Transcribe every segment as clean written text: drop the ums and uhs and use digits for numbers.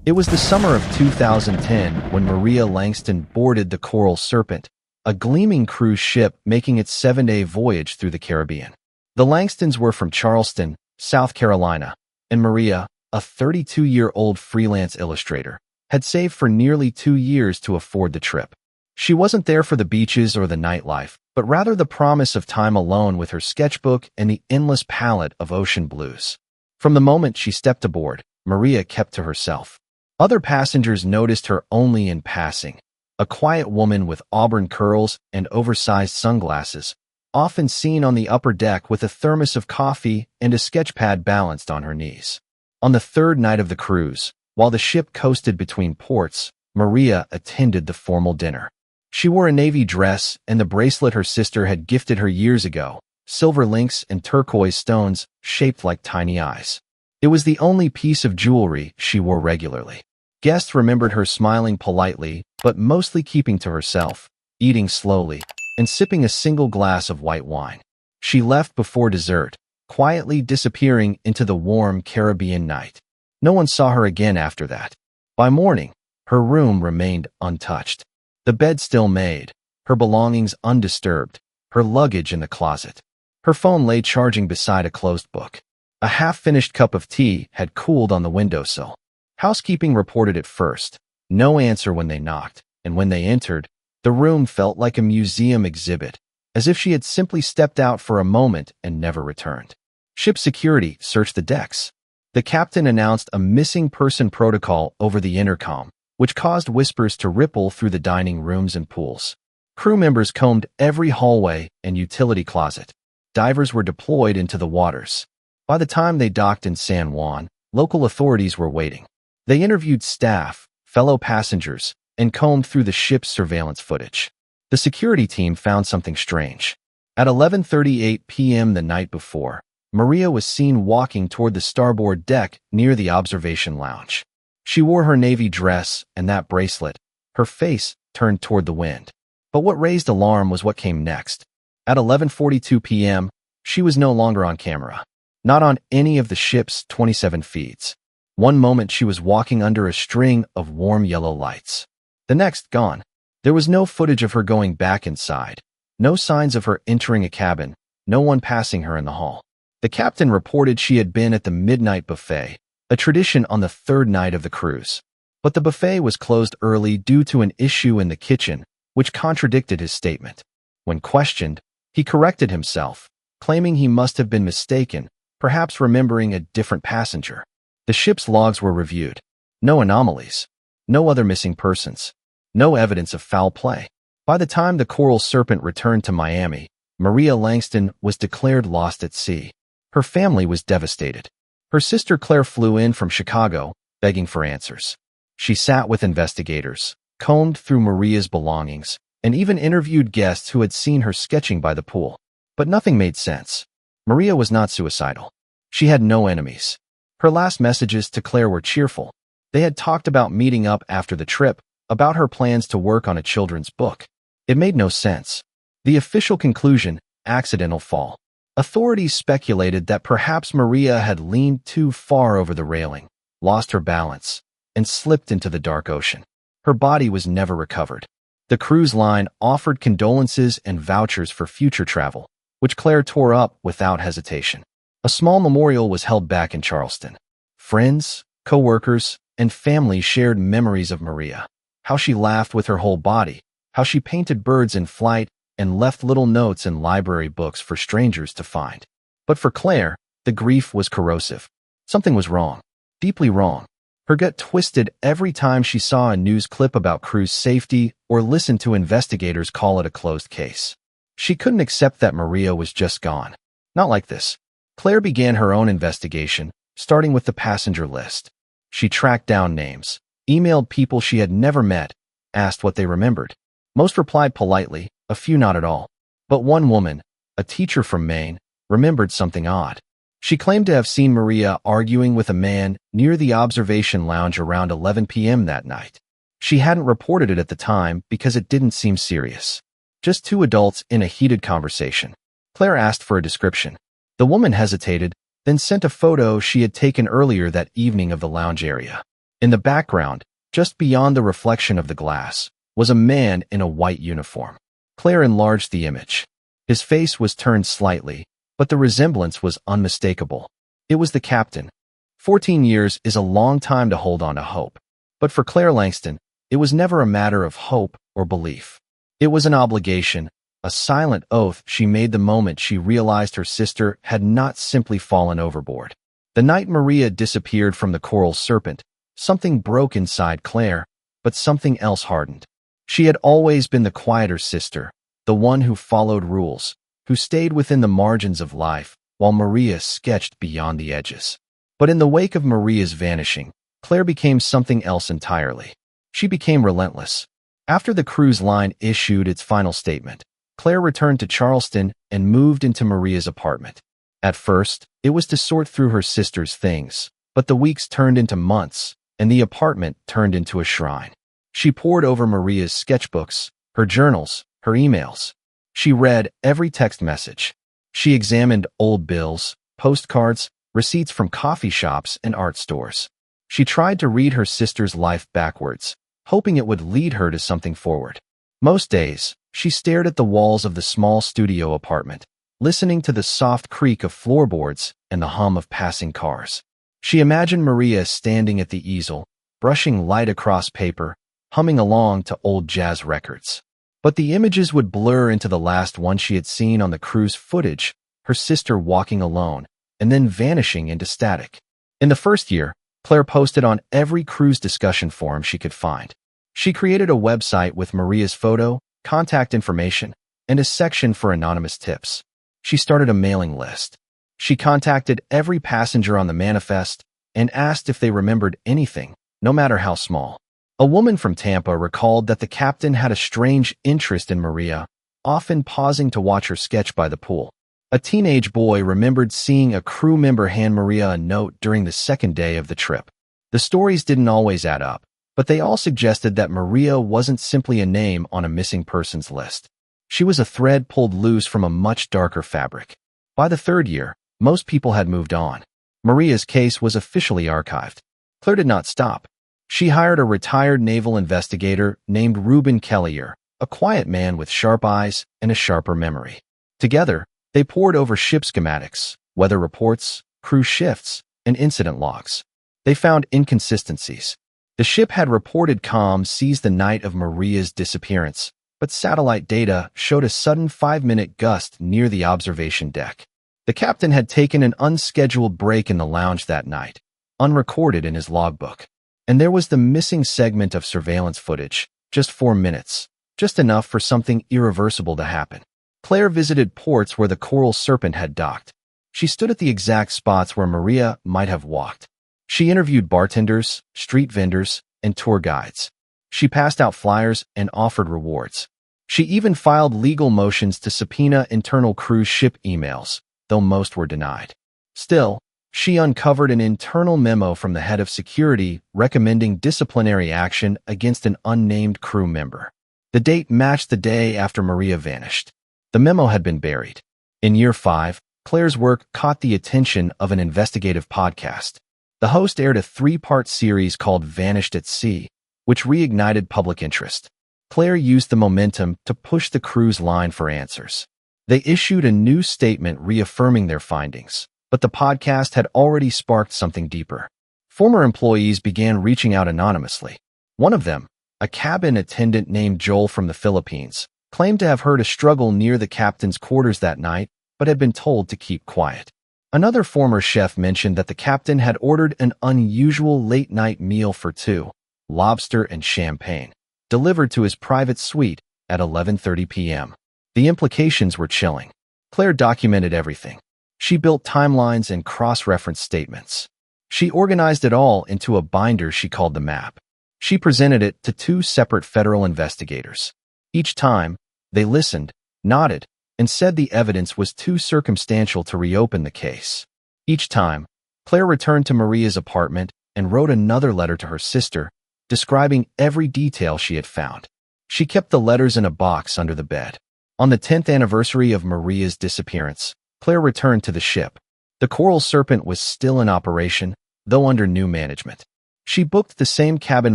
It was the summer of 2010 when Maria Langston boarded the Coral Serpent, a gleaming cruise ship making its 7-day voyage through the Caribbean. The Langstons were from Charleston, South Carolina, and Maria, a 32-year-old freelance illustrator, had saved for nearly 2 years to afford the trip. She wasn't there for the beaches or the nightlife, but rather the promise of time alone with her sketchbook and the endless palette of ocean blues. From the moment she stepped aboard, Maria kept to herself. Other passengers noticed her only in passing, a quiet woman with auburn curls and oversized sunglasses, often seen on the upper deck with a thermos of coffee and a sketchpad balanced on her knees. On the third night of the cruise, while the ship coasted between ports, Maria attended the formal dinner. She wore a navy dress and the bracelet her sister had gifted her years ago, silver links and turquoise stones shaped like tiny eyes. It was the only piece of jewelry she wore regularly. Guests remembered her smiling politely, but mostly keeping to herself, eating slowly, and sipping a single glass of white wine. She left before dessert, quietly disappearing into the warm Caribbean night. No one saw her again after that. By morning, her room remained untouched. The bed still made, her belongings undisturbed, her luggage in the closet. Her phone lay charging beside a closed book. A half-finished cup of tea had cooled on the windowsill. Housekeeping reported it first. No answer when they knocked, and when they entered, the room felt like a museum exhibit, as if she had simply stepped out for a moment and never returned. Ship security searched the decks. The captain announced a missing person protocol over the intercom, which caused whispers to ripple through the dining rooms and pools. Crew members combed every hallway and utility closet. Divers were deployed into the waters. By the time they docked in San Juan, local authorities were waiting. They interviewed staff, fellow passengers, and combed through the ship's surveillance footage. The security team found something strange. At 11:38 p.m. the night before, Maria was seen walking toward the starboard deck near the observation lounge. She wore her navy dress and that bracelet, her face turned toward the wind. But what raised alarm was what came next. At 11:42 p.m., she was no longer on camera. Not on any of the ship's 27 feeds. One moment she was walking under a string of warm yellow lights. The next, gone. There was no footage of her going back inside. No signs of her entering a cabin. No one passing her in the hall. The captain reported she had been at the midnight buffet, a tradition on the third night of the cruise. But the buffet was closed early due to an issue in the kitchen, which contradicted his statement. When questioned, he corrected himself, claiming he must have been mistaken, perhaps remembering a different passenger. The ship's logs were reviewed. No anomalies. No other missing persons. No evidence of foul play. By the time the Coral Serpent returned to Miami, Maria Langston was declared lost at sea. Her family was devastated. Her sister Claire flew in from Chicago, begging for answers. She sat with investigators, combed through Maria's belongings, and even interviewed guests who had seen her sketching by the pool. But nothing made sense. Maria was not suicidal. She had no enemies. Her last messages to Claire were cheerful. They had talked about meeting up after the trip, about her plans to work on a children's book. It made no sense. The official conclusion, accidental fall. Authorities speculated that perhaps Maria had leaned too far over the railing, lost her balance, and slipped into the dark ocean. Her body was never recovered. The cruise line offered condolences and vouchers for future travel, which Claire tore up without hesitation. A small memorial was held back in Charleston. Friends, co-workers, and family shared memories of Maria. How she laughed with her whole body, how she painted birds in flight, and left little notes in library books for strangers to find. But for Claire, the grief was corrosive. Something was wrong, deeply wrong. Her gut twisted every time she saw a news clip about cruise safety or listened to investigators call it a closed case. She couldn't accept that Maria was just gone. Not like this. Claire began her own investigation, starting with the passenger list. She tracked down names, emailed people she had never met, asked what they remembered. Most replied politely, a few not at all. But one woman, a teacher from Maine, remembered something odd. She claimed to have seen Maria arguing with a man near the observation lounge around 11 p.m. that night. She hadn't reported it at the time because it didn't seem serious. Just two adults in a heated conversation. Claire asked for a description. The woman hesitated, then sent a photo she had taken earlier that evening of the lounge area. In the background, just beyond the reflection of the glass, was a man in a white uniform. Claire enlarged the image. His face was turned slightly, but the resemblance was unmistakable. It was the captain. 14 years is a long time to hold on to hope. But for Claire Langston, it was never a matter of hope or belief. It was an obligation, a silent oath she made the moment she realized her sister had not simply fallen overboard. The night Maria disappeared from the Coral Serpent, something broke inside Claire, but something else hardened. She had always been the quieter sister, the one who followed rules, who stayed within the margins of life, while Maria sketched beyond the edges. But in the wake of Maria's vanishing, Claire became something else entirely. She became relentless. After the cruise line issued its final statement, Claire returned to Charleston and moved into Maria's apartment. At first, it was to sort through her sister's things, but the weeks turned into months, and the apartment turned into a shrine. She pored over Maria's sketchbooks, her journals, her emails. She read every text message. She examined old bills, postcards, receipts from coffee shops and art stores. She tried to read her sister's life backwards, hoping it would lead her to something forward. Most days, she stared at the walls of the small studio apartment, listening to the soft creak of floorboards and the hum of passing cars. She imagined Maria standing at the easel, brushing light across paper, humming along to old jazz records. But the images would blur into the last one she had seen on the cruise footage, her sister walking alone, and then vanishing into static. In the first year, Claire posted on every cruise discussion forum she could find. She created a website with Maria's photo, contact information, and a section for anonymous tips. She started a mailing list. She contacted every passenger on the manifest and asked if they remembered anything, no matter how small. A woman from Tampa recalled that the captain had a strange interest in Maria, often pausing to watch her sketch by the pool. A teenage boy remembered seeing a crew member hand Maria a note during the second day of the trip. The stories didn't always add up, but they all suggested that Maria wasn't simply a name on a missing persons list. She was a thread pulled loose from a much darker fabric. By the third year, most people had moved on. Maria's case was officially archived. Claire did not stop. She hired a retired naval investigator named Reuben Kellier, a quiet man with sharp eyes and a sharper memory. Together, they pored over ship schematics, weather reports, crew shifts, and incident logs. They found inconsistencies. The ship had reported calm seas the night of Maria's disappearance, but satellite data showed a sudden 5-minute gust near the observation deck. The captain had taken an unscheduled break in the lounge that night, unrecorded in his logbook. And there was the missing segment of surveillance footage, just 4 minutes, just enough for something irreversible to happen. Claire visited ports where the Coral Serpent had docked. She stood at the exact spots where Maria might have walked. She interviewed bartenders, street vendors, and tour guides. She passed out flyers and offered rewards. She even filed legal motions to subpoena internal cruise ship emails, though most were denied. Still, she uncovered an internal memo from the head of security recommending disciplinary action against an unnamed crew member. The date matched the day after Maria vanished. The memo had been buried. In year 5, Claire's work caught the attention of an investigative podcast. The host aired a 3-part series called Vanished at Sea, which reignited public interest. Claire used the momentum to push the cruise line for answers. They issued a new statement reaffirming their findings, but the podcast had already sparked something deeper. Former employees began reaching out anonymously. One of them, a cabin attendant named Joel from the Philippines, claimed to have heard a struggle near the captain's quarters that night, but had been told to keep quiet. Another former chef mentioned that the captain had ordered an unusual late-night meal for 2, lobster and champagne, delivered to his private suite at 11:30 p.m. The implications were chilling. Claire documented everything. She built timelines and cross-reference statements. She organized it all into a binder she called the map. She presented it to 2 separate federal investigators. Each time, they listened, nodded, and said the evidence was too circumstantial to reopen the case. Each time, Claire returned to Maria's apartment and wrote another letter to her sister, describing every detail she had found. She kept the letters in a box under the bed. On the 10th anniversary of Maria's disappearance, Claire returned to the ship. The Coral Serpent was still in operation, though under new management. She booked the same cabin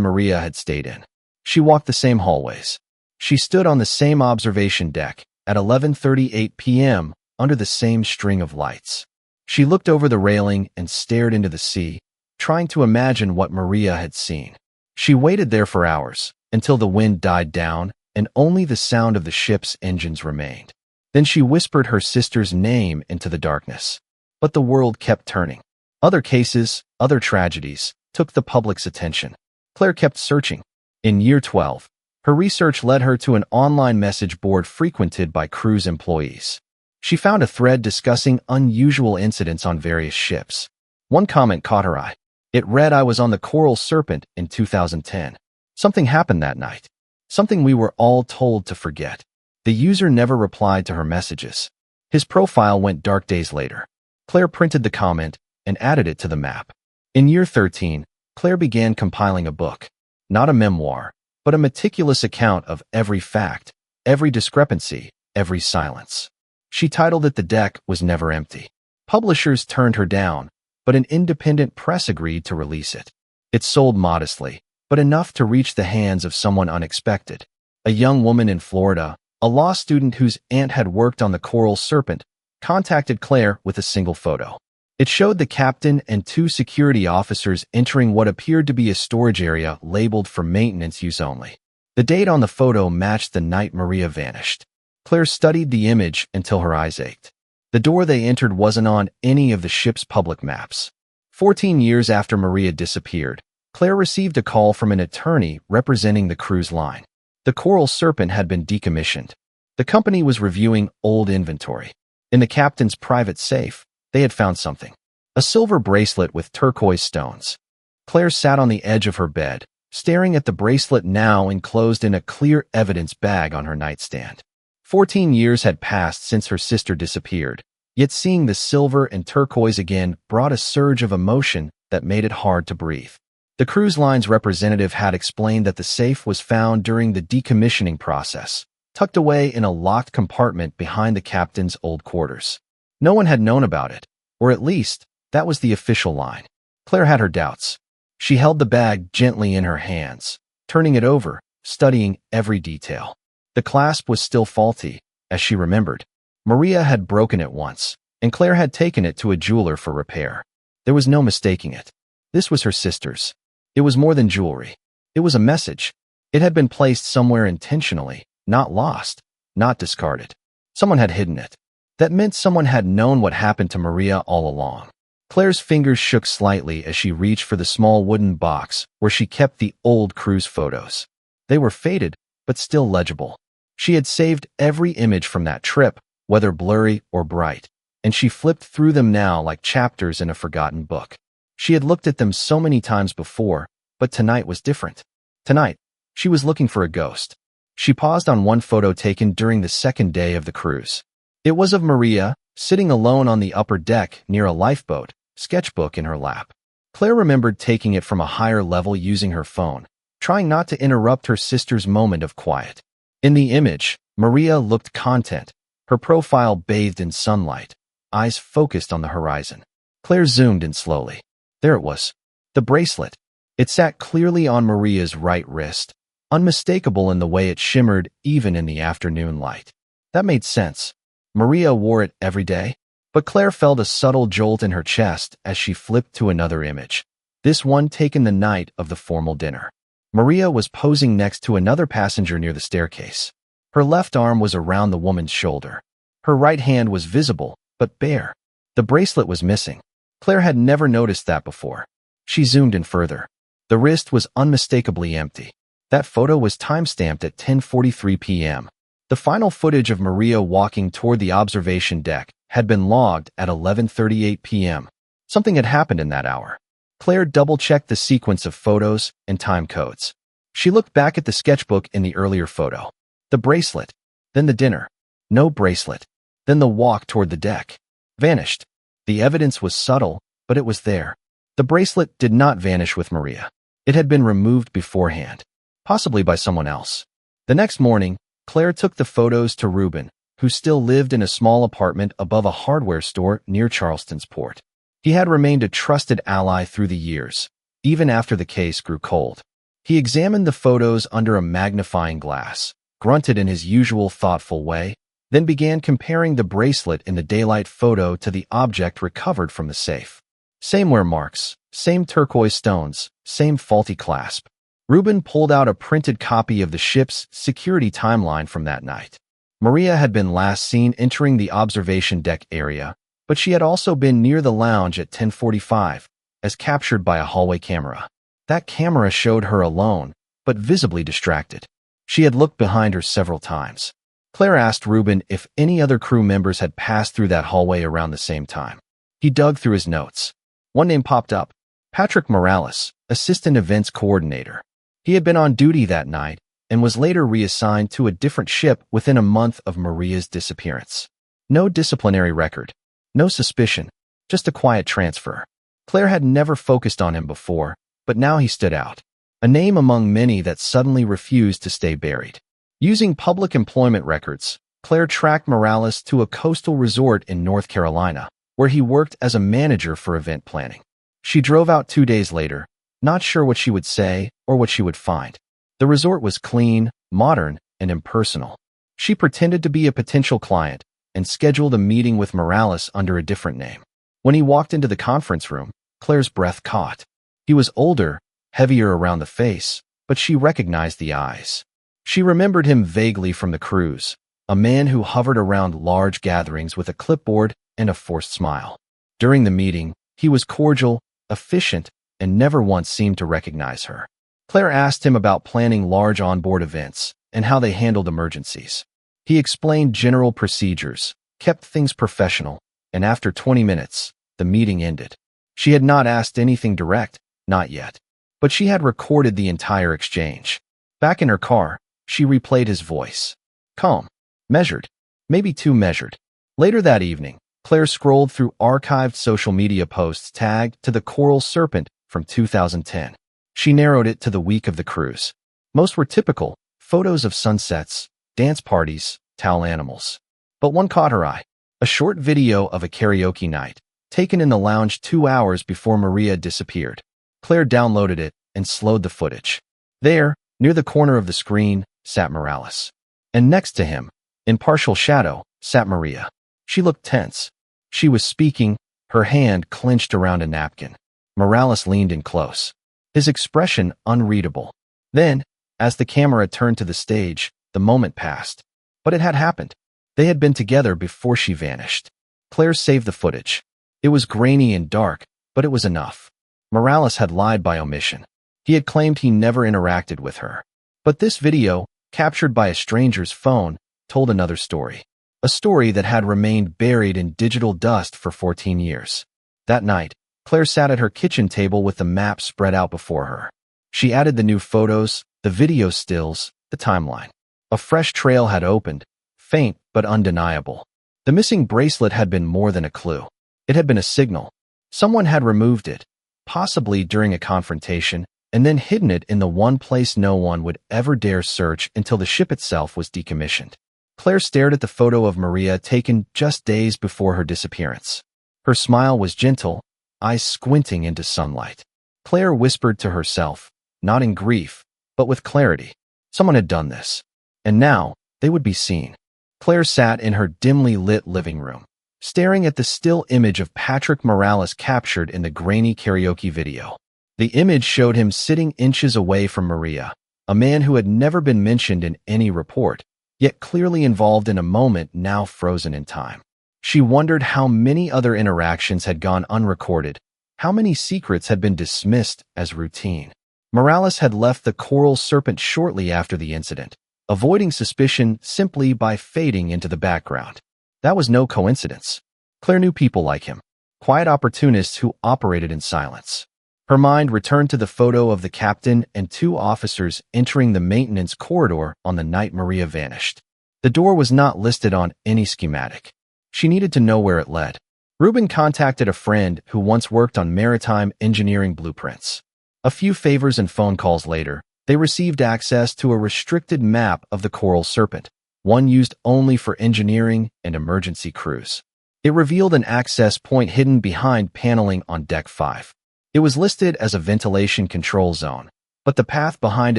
Maria had stayed in. She walked the same hallways. She stood on the same observation deck at 11:38 p.m. under the same string of lights. She looked over the railing and stared into the sea, trying to imagine what Maria had seen. She waited there for hours, until the wind died down and only the sound of the ship's engines remained. Then she whispered her sister's name into the darkness. But the world kept turning. Other cases, other tragedies, took the public's attention. Claire kept searching. In year 12, her research led her to an online message board frequented by cruise employees. She found a thread discussing unusual incidents on various ships. One comment caught her eye. It read, "I was on the Coral Serpent in 2010. Something happened that night. Something we were all told to forget." The user never replied to her messages. His profile went dark days later. Claire printed the comment and added it to the map. In year 13, Claire began compiling a book. Not a memoir, but a meticulous account of every fact, every discrepancy, every silence. She titled it "The Deck Was Never Empty." Publishers turned her down, but an independent press agreed to release it. It sold modestly, but enough to reach the hands of someone unexpected. A young woman in Florida, a law student whose aunt had worked on the Coral Serpent, contacted Claire with a single photo. It showed the captain and two security officers entering what appeared to be a storage area labeled for maintenance use only. The date on the photo matched the night Maria vanished. Claire studied the image until her eyes ached. The door they entered wasn't on any of the ship's public maps. 14 years after Maria disappeared, Claire received a call from an attorney representing the cruise line. The Coral Serpent had been decommissioned. The company was reviewing old inventory. In the captain's private safe, they had found something. A silver bracelet with turquoise stones. Claire sat on the edge of her bed, staring at the bracelet now enclosed in a clear evidence bag on her nightstand. 14 years had passed since her sister disappeared, yet seeing the silver and turquoise again brought a surge of emotion that made it hard to breathe. The cruise line's representative had explained that the safe was found during the decommissioning process, tucked away in a locked compartment behind the captain's old quarters. No one had known about it, or at least, that was the official line. Claire had her doubts. She held the bag gently in her hands, turning it over, studying every detail. The clasp was still faulty, as she remembered. Maria had broken it once, and Claire had taken it to a jeweler for repair. There was no mistaking it. This was her sister's. It was more than jewelry. It was a message. It had been placed somewhere intentionally, not lost, not discarded. Someone had hidden it. That meant someone had known what happened to Maria all along. Claire's fingers shook slightly as she reached for the small wooden box where she kept the old cruise photos. They were faded, but still legible. She had saved every image from that trip, whether blurry or bright, and she flipped through them now like chapters in a forgotten book. She had looked at them so many times before, but tonight was different. Tonight, she was looking for a ghost. She paused on one photo taken during the second day of the cruise. It was of Maria, sitting alone on the upper deck near a lifeboat, sketchbook in her lap. Claire remembered taking it from a higher level using her phone, trying not to interrupt her sister's moment of quiet. In the image, Maria looked content, her profile bathed in sunlight, eyes focused on the horizon. Claire zoomed in slowly. There it was. The bracelet. It sat clearly on Maria's right wrist, unmistakable in the way it shimmered even in the afternoon light. That made sense. Maria wore it every day, but Claire felt a subtle jolt in her chest as she flipped to another image. This one taken the night of the formal dinner. Maria was posing next to another passenger near the staircase. Her left arm was around the woman's shoulder. Her right hand was visible, but bare. The bracelet was missing. Claire had never noticed that before. She zoomed in further. The wrist was unmistakably empty. That photo was time-stamped at 10:43 p.m. The final footage of Maria walking toward the observation deck had been logged at 11:38 p.m. Something had happened in that hour. Claire double-checked the sequence of photos and time codes. She looked back at the sketchbook in the earlier photo. The bracelet. Then the dinner. No bracelet. Then the walk toward the deck. Vanished. The evidence was subtle, but it was there. The bracelet did not vanish with Maria. It had been removed beforehand, possibly by someone else. The next morning, Claire took the photos to Reuben, who still lived in a small apartment above a hardware store near Charleston's port. He had remained a trusted ally through the years, even after the case grew cold. He examined the photos under a magnifying glass, grunted in his usual thoughtful way, then began comparing the bracelet in the daylight photo to the object recovered from the safe. Same wear marks, same turquoise stones, same faulty clasp. Reuben pulled out a printed copy of the ship's security timeline from that night. Maria had been last seen entering the observation deck area, but she had also been near the lounge at 10:45, as captured by a hallway camera. That camera showed her alone, but visibly distracted. She had looked behind her several times. Claire asked Reuben if any other crew members had passed through that hallway around the same time. He dug through his notes. One name popped up: Patrick Morales, Assistant Events Coordinator. He had been on duty that night and was later reassigned to a different ship within a month of Maria's disappearance. No disciplinary record, no suspicion, just a quiet transfer. Claire had never focused on him before, but now he stood out. A name among many that suddenly refused to stay buried. Using public employment records, Claire tracked Morales to a coastal resort in North Carolina, where he worked as a manager for event planning. She drove out 2 days later, not sure what she would say or what she would find. The resort was clean, modern, and impersonal. She pretended to be a potential client and scheduled a meeting with Morales under a different name. When he walked into the conference room, Claire's breath caught. He was older, heavier around the face, but she recognized the eyes. She remembered him vaguely from the cruise, a man who hovered around large gatherings with a clipboard and a forced smile. During the meeting, he was cordial, efficient, and never once seemed to recognize her. Claire asked him about planning large onboard events and how they handled emergencies. He explained general procedures, kept things professional, and after 20 minutes, the meeting ended. She had not asked anything direct, not yet, but she had recorded the entire exchange. Back in her car, she replayed his voice. Calm, measured, maybe too measured. Later that evening, Claire scrolled through archived social media posts tagged to the Coral Serpent from 2010. She narrowed it to the week of the cruise. Most were typical, photos of sunsets, dance parties, towel animals. But one caught her eye, a short video of a karaoke night, taken in the lounge 2 hours before Maria disappeared. Claire downloaded it and slowed the footage. There, near the corner of the screen, sat Morales. And next to him, in partial shadow, sat Maria. She looked tense. She was speaking, her hand clenched around a napkin. Morales leaned in close, his expression unreadable. Then, as the camera turned to the stage, the moment passed. But it had happened. They had been together before she vanished. Claire saved the footage. It was grainy and dark, but it was enough. Morales had lied by omission. He had claimed he never interacted with her. But this video, captured by a stranger's phone, told another story. A story that had remained buried in digital dust for 14 years. That night, Claire sat at her kitchen table with the map spread out before her. She added the new photos, the video stills, the timeline. A fresh trail had opened, faint but undeniable. The missing bracelet had been more than a clue. It had been a signal. Someone had removed it, possibly during a confrontation, and then hidden it in the one place no one would ever dare search until the ship itself was decommissioned. Claire stared at the photo of Maria taken just days before her disappearance. Her smile was gentle, eyes squinting into sunlight. Claire whispered to herself, not in grief, but with clarity. Someone had done this. And now, they would be seen. Claire sat in her dimly lit living room, staring at the still image of Patrick Morales captured in the grainy karaoke video. The image showed him sitting inches away from Maria, a man who had never been mentioned in any report, yet clearly involved in a moment now frozen in time. She wondered how many other interactions had gone unrecorded, how many secrets had been dismissed as routine. Morales had left the Coral Serpent shortly after the incident, avoiding suspicion simply by fading into the background. That was no coincidence. Claire knew people like him, quiet opportunists who operated in silence. Her mind returned to the photo of the captain and 2 officers entering the maintenance corridor on the night Maria vanished. The door was not listed on any schematic. She needed to know where it led. Reuben contacted a friend who once worked on maritime engineering blueprints. A few favors and phone calls later, they received access to a restricted map of the Coral Serpent, one used only for engineering and emergency crews. It revealed an access point hidden behind paneling on Deck 5. It was listed as a ventilation control zone, but the path behind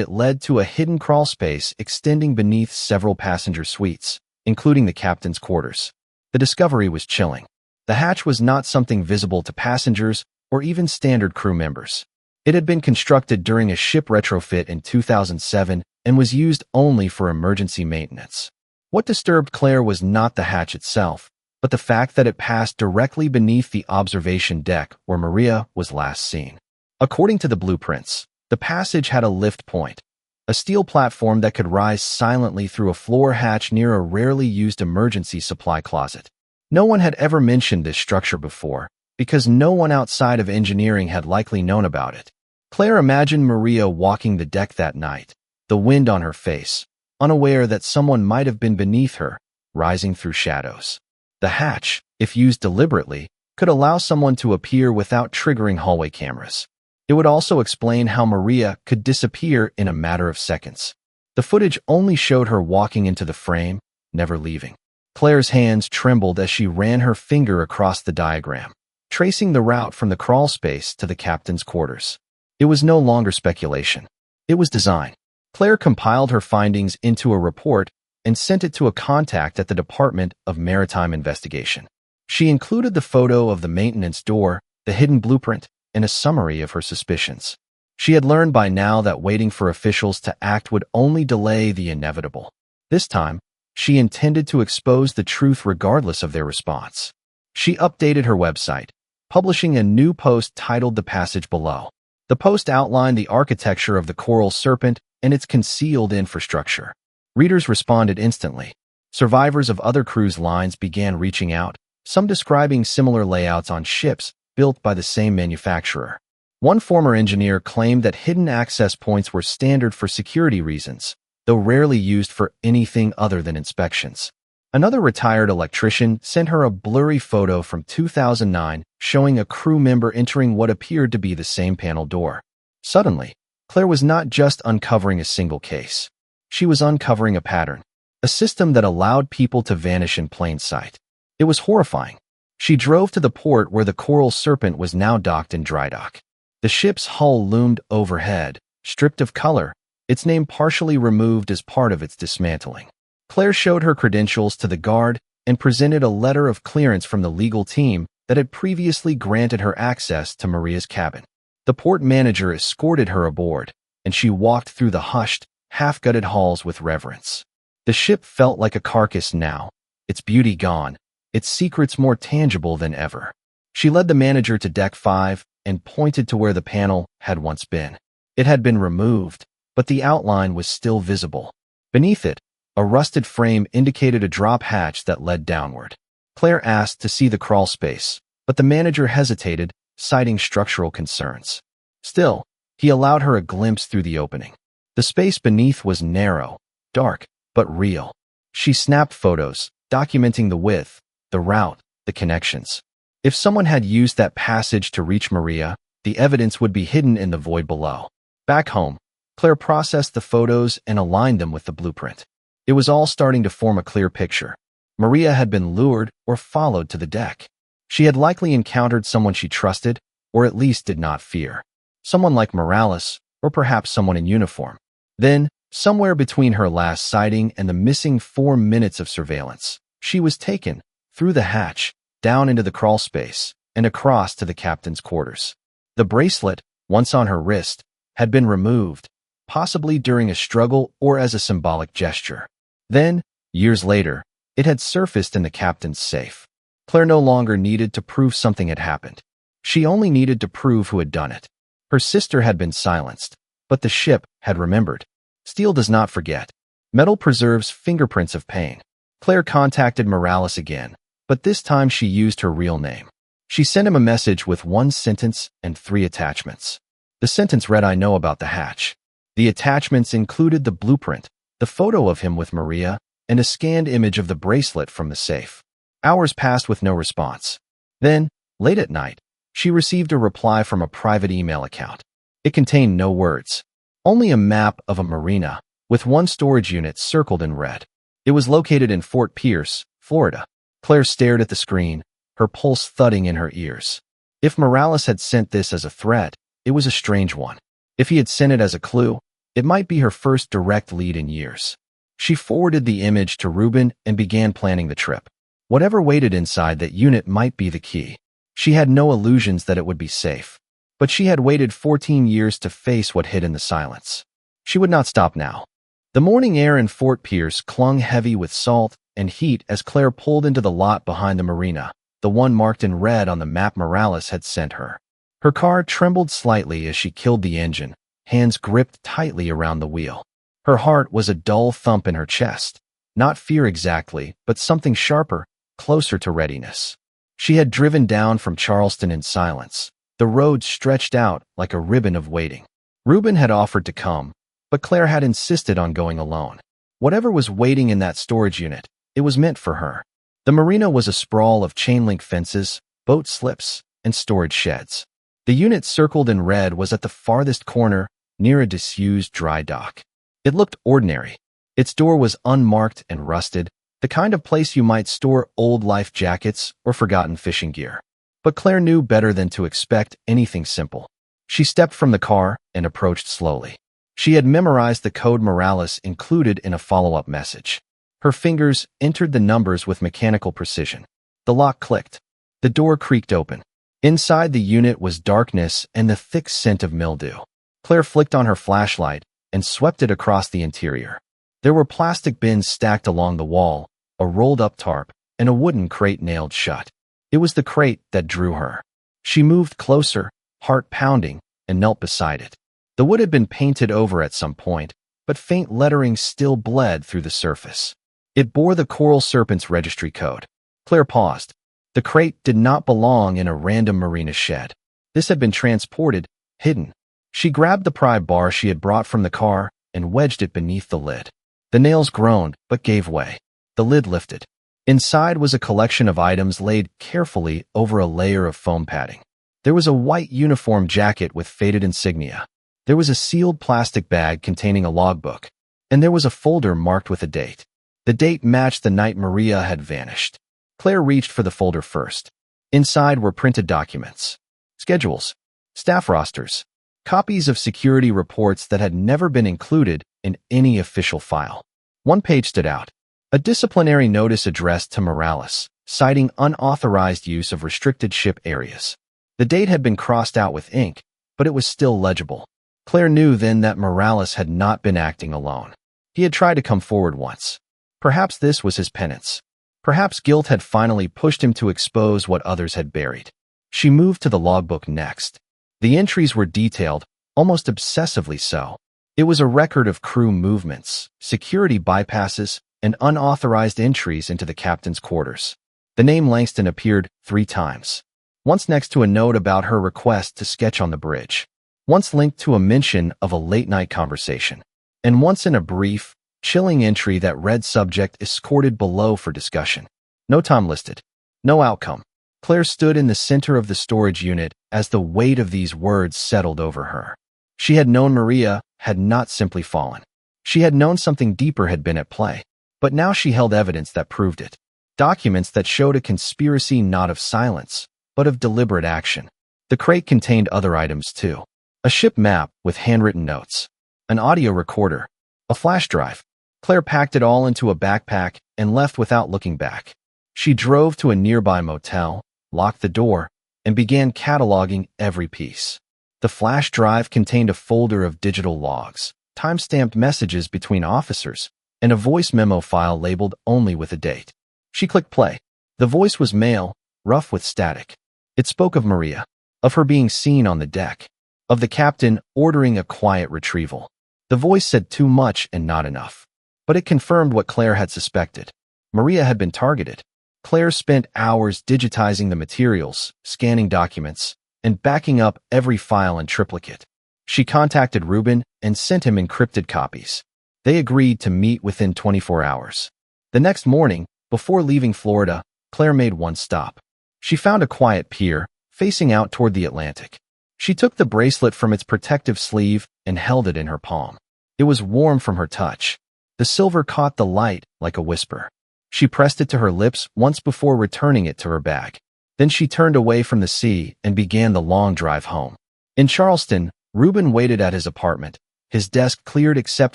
it led to a hidden crawl space extending beneath several passenger suites, including the captain's quarters. The discovery was chilling. The hatch was not something visible to passengers or even standard crew members. It had been constructed during a ship retrofit in 2007 and was used only for emergency maintenance. What disturbed Claire was not the hatch itself, but the fact that it passed directly beneath the observation deck where Maria was last seen. According to the blueprints, the passage had a lift point, a steel platform that could rise silently through a floor hatch near a rarely used emergency supply closet. No one had ever mentioned this structure before, because no one outside of engineering had likely known about it. Claire imagined Maria walking the deck that night, the wind on her face, unaware that someone might have been beneath her, rising through shadows. The hatch, if used deliberately, could allow someone to appear without triggering hallway cameras. It would also explain how Maria could disappear in a matter of seconds. The footage only showed her walking into the frame, never leaving. Claire's hands trembled as she ran her finger across the diagram, tracing the route from the crawl space to the captain's quarters. It was no longer speculation. It was design. Claire compiled her findings into a report and sent it to a contact at the Department of Maritime Investigation. She included the photo of the maintenance door, the hidden blueprint, and a summary of her suspicions. She had learned by now that waiting for officials to act would only delay the inevitable. This time, she intended to expose the truth regardless of their response. She updated her website, publishing a new post titled "The Passage Below." The post outlined the architecture of the Coral Serpent and its concealed infrastructure. Readers responded instantly. Survivors of other cruise lines began reaching out, some describing similar layouts on ships built by the same manufacturer. One former engineer claimed that hidden access points were standard for security reasons, though rarely used for anything other than inspections. Another retired electrician sent her a blurry photo from 2009 showing a crew member entering what appeared to be the same panel door. Suddenly, Claire was not just uncovering a single case. She was uncovering a pattern, a system that allowed people to vanish in plain sight. It was horrifying. She drove to the port where the Coral Serpent was now docked in dry dock. The ship's hull loomed overhead, stripped of color, its name partially removed as part of its dismantling. Claire showed her credentials to the guard and presented a letter of clearance from the legal team that had previously granted her access to Maria's cabin. The port manager escorted her aboard, and she walked through the hushed, half-gutted halls with reverence. The ship felt like a carcass now, its beauty gone, its secrets more tangible than ever. She led the manager to Deck 5 and pointed to where the panel had once been. It had been removed, but the outline was still visible. Beneath it, a rusted frame indicated a drop hatch that led downward. Claire asked to see the crawl space, but the manager hesitated, citing structural concerns. Still, he allowed her a glimpse through the opening. The space beneath was narrow, dark, but real. She snapped photos, documenting the width, the route, the connections. If someone had used that passage to reach Maria, the evidence would be hidden in the void below. Back home, Claire processed the photos and aligned them with the blueprint. It was all starting to form a clear picture. Maria had been lured or followed to the deck. She had likely encountered someone she trusted, or at least did not fear. Someone like Morales, or perhaps someone in uniform. Then, somewhere between her last sighting and the missing 4 minutes of surveillance, she was taken, through the hatch, down into the crawl space, and across to the captain's quarters. The bracelet, once on her wrist, had been removed, possibly during a struggle or as a symbolic gesture. Then, years later, it had surfaced in the captain's safe. Claire no longer needed to prove something had happened. She only needed to prove who had done it. Her sister had been silenced, but the ship had remembered. Steel does not forget. Metal preserves fingerprints of pain. Claire contacted Morales again, but this time she used her real name. She sent him a message with 1 sentence and 3 attachments. The sentence read, "I know about the hatch." The attachments included the blueprint, the photo of him with Maria, and a scanned image of the bracelet from the safe. Hours passed with no response. Then, late at night, she received a reply from a private email account. It contained no words, only a map of a marina, with 1 storage unit circled in red. It was located in Fort Pierce, Florida. Claire stared at the screen, her pulse thudding in her ears. If Morales had sent this as a threat, it was a strange one. If he had sent it as a clue, it might be her first direct lead in years. She forwarded the image to Ruben and began planning the trip. Whatever waited inside that unit might be the key. She had no illusions that it would be safe. But she had waited 14 years to face what hid in the silence. She would not stop now. The morning air in Fort Pierce clung heavy with salt and heat as Claire pulled into the lot behind the marina, the one marked in red on the map Morales had sent her. Her car trembled slightly as she killed the engine, hands gripped tightly around the wheel. Her heart was a dull thump in her chest. Not fear exactly, but something sharper, closer to readiness. She had driven down from Charleston in silence. The road stretched out like a ribbon of waiting. Ruben had offered to come, but Claire had insisted on going alone. Whatever was waiting in that storage unit, it was meant for her. The marina was a sprawl of chain-link fences, boat slips, and storage sheds. The unit circled in red was at the farthest corner, near a disused dry dock. It looked ordinary. Its door was unmarked and rusted, the kind of place you might store old life jackets or forgotten fishing gear. But Claire knew better than to expect anything simple. She stepped from the car and approached slowly. She had memorized the code Morales included in a follow-up message. Her fingers entered the numbers with mechanical precision. The lock clicked. The door creaked open. Inside the unit was darkness and the thick scent of mildew. Claire flicked on her flashlight and swept it across the interior. There were plastic bins stacked along the wall, a rolled-up tarp, and a wooden crate nailed shut. It was the crate that drew her. She moved closer, heart pounding, and knelt beside it. The wood had been painted over at some point, but faint lettering still bled through the surface. It bore the Coral Serpent's registry code. Claire paused. The crate did not belong in a random marina shed. This had been transported, hidden. She grabbed the pry bar she had brought from the car and wedged it beneath the lid. The nails groaned, but gave way. The lid lifted. Inside was a collection of items laid carefully over a layer of foam padding. There was a white uniform jacket with faded insignia. There was a sealed plastic bag containing a logbook. And there was a folder marked with a date. The date matched the night Maria had vanished. Claire reached for the folder first. Inside were printed documents, schedules, staff rosters, copies of security reports that had never been included in any official file. One page stood out. A disciplinary notice addressed to Morales, citing unauthorized use of restricted ship areas. The date had been crossed out with ink, but it was still legible. Claire knew then that Morales had not been acting alone. He had tried to come forward once. Perhaps this was his penance. Perhaps guilt had finally pushed him to expose what others had buried. She moved to the logbook next. The entries were detailed, almost obsessively so. It was a record of crew movements, security bypasses, and unauthorized entries into the captain's quarters. The name Langston appeared 3 times. Once next to a note about her request to sketch on the bridge. Once linked to a mention of a late-night conversation. And once in a brief, chilling entry that read subject escorted below for discussion. No time listed. No outcome. Claire stood in the center of the storage unit as the weight of these words settled over her. She had known Maria had not simply fallen. She had known something deeper had been at play. But now she held evidence that proved it. Documents that showed a conspiracy not of silence, but of deliberate action. The crate contained other items too. A ship map with handwritten notes. An audio recorder. A flash drive. Claire packed it all into a backpack and left without looking back. She drove to a nearby motel, locked the door, and began cataloging every piece. The flash drive contained a folder of digital logs, time-stamped messages between officers, and a voice memo file labeled only with a date. She clicked play. The voice was male, rough with static. It spoke of Maria, of her being seen on the deck, of the captain ordering a quiet retrieval. The voice said too much and not enough. But it confirmed what Claire had suspected. Maria had been targeted. Claire spent hours digitizing the materials, scanning documents, and backing up every file in triplicate. She contacted Ruben and sent him encrypted copies. They agreed to meet within 24 hours. The next morning, before leaving Florida, Claire made one stop. She found a quiet pier, facing out toward the Atlantic. She took the bracelet from its protective sleeve and held it in her palm. It was warm from her touch. The silver caught the light like a whisper. She pressed it to her lips once before returning it to her bag. Then she turned away from the sea and began the long drive home. In Charleston, Reuben waited at his apartment, his desk cleared except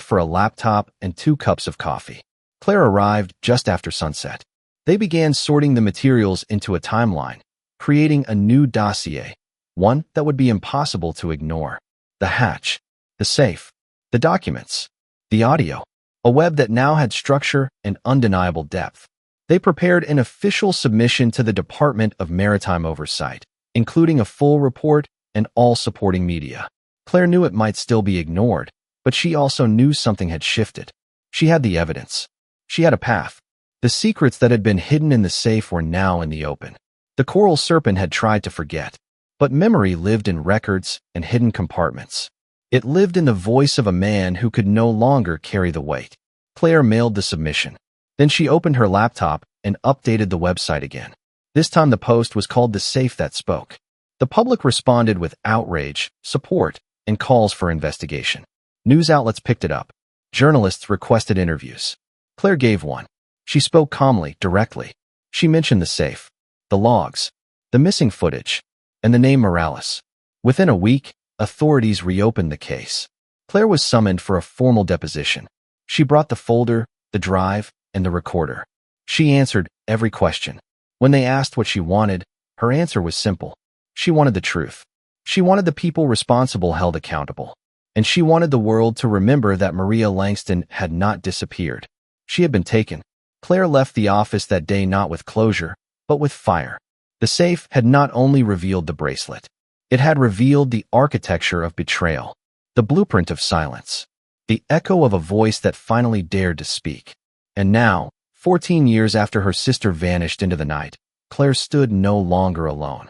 for a laptop and 2 cups of coffee. Claire arrived just after sunset. They began sorting the materials into a timeline, creating a new dossier, one that would be impossible to ignore. The hatch, the safe, the documents, the audio, a web that now had structure and undeniable depth. They prepared an official submission to the Department of Maritime Oversight, including a full report and all supporting media. Claire knew it might still be ignored, but she also knew something had shifted. She had the evidence. She had a path. The secrets that had been hidden in the safe were now in the open. The Coral Serpent had tried to forget, but memory lived in records and hidden compartments. It lived in the voice of a man who could no longer carry the weight. Claire mailed the submission. Then she opened her laptop and updated the website again. This time the post was called The Safe That Spoke. The public responded with outrage, support, and calls for investigation. News outlets picked it up. Journalists requested interviews. Claire gave one. She spoke calmly, directly. She mentioned the safe, the logs, the missing footage, and the name Morales. Within a week, authorities reopened the case. Claire was summoned for a formal deposition. She brought the folder, the drive, and the recorder. She answered every question. When they asked what she wanted, her answer was simple. She wanted the truth. She wanted the people responsible held accountable. And she wanted the world to remember that Maria Langston had not disappeared. She had been taken. Claire left the office that day not with closure, but with fire. The safe had not only revealed the bracelet. It had revealed the architecture of betrayal, the blueprint of silence, the echo of a voice that finally dared to speak. And now, 14 years after her sister vanished into the night, Claire stood no longer alone.